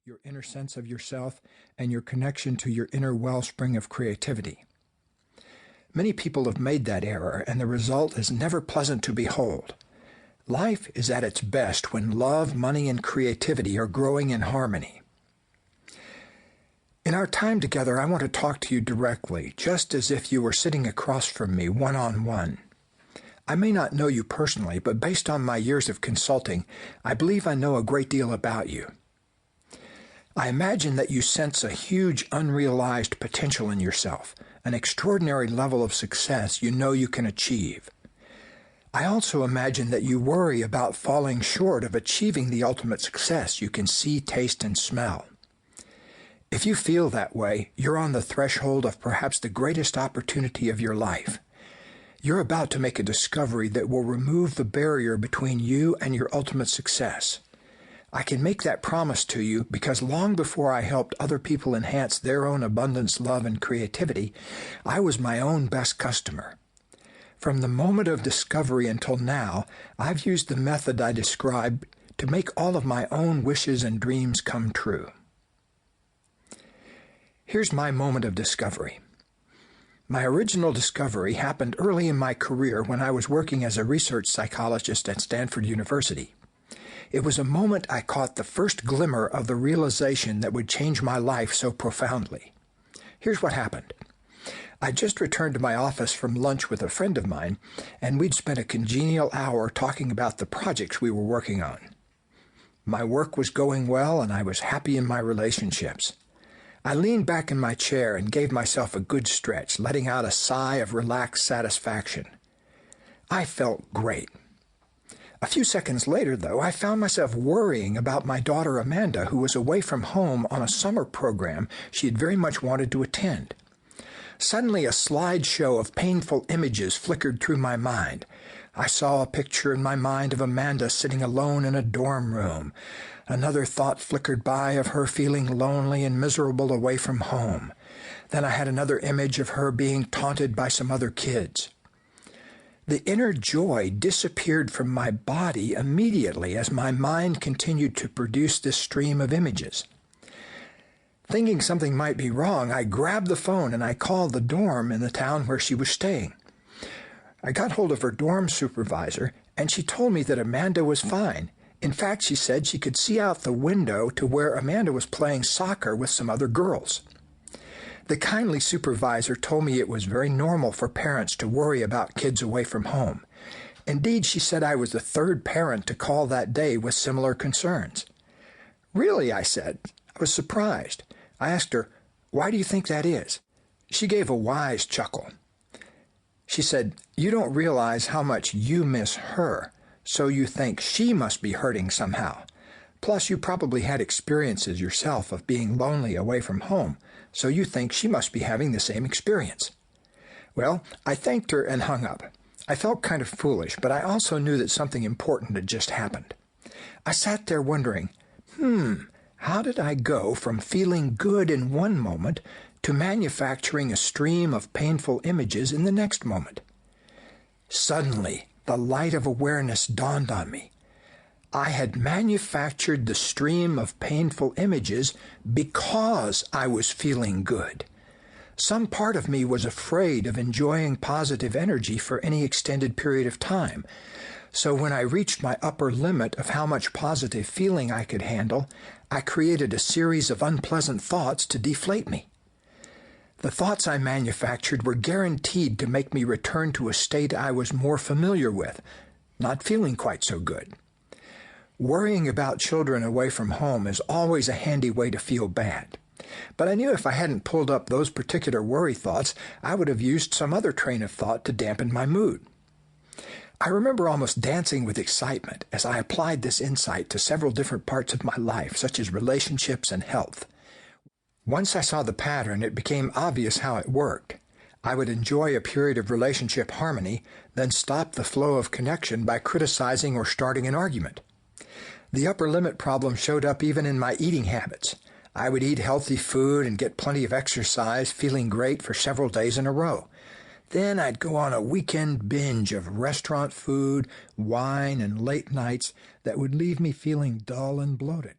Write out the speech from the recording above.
your inner sense of yourself, and your connection to your inner wellspring of creativity. Many people have made that error, and the result is never pleasant to behold. Life is at its best when love, money, and creativity are growing in harmony. In our time together, I want to talk to you directly, just as if you were sitting across from me one-on-one. I may not know you personally, but based on my years of consulting, I believe I know a great deal about you. I imagine that you sense a huge unrealized potential in yourself, an extraordinary level of success you know you can achieve. I also imagine that you worry about falling short of achieving the ultimate success you can see, taste, and smell. If you feel that way, you're on the threshold of perhaps the greatest opportunity of your life. You're about to make a discovery that will remove the barrier between you and your ultimate success. I can make that promise to you because long before I helped other people enhance their own abundance, love, and creativity, I was my own best customer. From the moment of discovery until now, I've used the method I described to make all of my own wishes and dreams come true. Here's my moment of discovery. My original discovery happened early in my career when I was working as a research psychologist at Stanford University. It was a moment I caught the first glimmer of the realization that would change my life so profoundly. Here's what happened. I just returned to my office from lunch with a friend of mine, and we'd spent a congenial hour talking about the projects we were working on. My work was going well, and I was happy in my relationships. I leaned back in my chair and gave myself a good stretch, letting out a sigh of relaxed satisfaction. I felt great. A few seconds later, though, I found myself worrying about my daughter Amanda, who was away from home on a summer program she had very much wanted to attend. Suddenly, a slideshow of painful images flickered through my mind. I saw a picture in my mind of Amanda sitting alone in a dorm room. Another thought flickered by of her feeling lonely and miserable away from home. Then I had another image of her being taunted by some other kids. The inner joy disappeared from my body immediately as my mind continued to produce this stream of images. Thinking something might be wrong, I grabbed the phone and I called the dorm in the town where she was staying. I got hold of her dorm supervisor, and she told me that Amanda was fine. In fact, she said she could see out the window to where Amanda was playing soccer with some other girls. The kindly supervisor told me it was very normal for parents to worry about kids away from home. Indeed, she said I was the third parent to call that day with similar concerns. Really, I said. I was surprised. I asked her, "Why do you think that is?" She gave a wise chuckle. She said, "You don't realize how much you miss her, so you think she must be hurting somehow. Plus, you probably had experiences yourself of being lonely away from home, so you think she must be having the same experience." Well, I thanked her and hung up. I felt kind of foolish, but I also knew that something important had just happened. I sat there wondering, how did I go from feeling good in one moment to manufacturing a stream of painful images in the next moment? Suddenly, the light of awareness dawned on me. I had manufactured the stream of painful images because I was feeling good. Some part of me was afraid of enjoying positive energy for any extended period of time. So when I reached my upper limit of how much positive feeling I could handle, I created a series of unpleasant thoughts to deflate me. The thoughts I manufactured were guaranteed to make me return to a state I was more familiar with, not feeling quite so good. Worrying about children away from home is always a handy way to feel bad. But I knew if I hadn't pulled up those particular worry thoughts, I would have used some other train of thought to dampen my mood. I remember almost dancing with excitement as I applied this insight to several different parts of my life, such as relationships and health. Once I saw the pattern, it became obvious how it worked. I would enjoy a period of relationship harmony, then stop the flow of connection by criticizing or starting an argument. The upper limit problem showed up even in my eating habits. I would eat healthy food and get plenty of exercise, feeling great for several days in a row. Then I'd go on a weekend binge of restaurant food, wine, and late nights that would leave me feeling dull and bloated.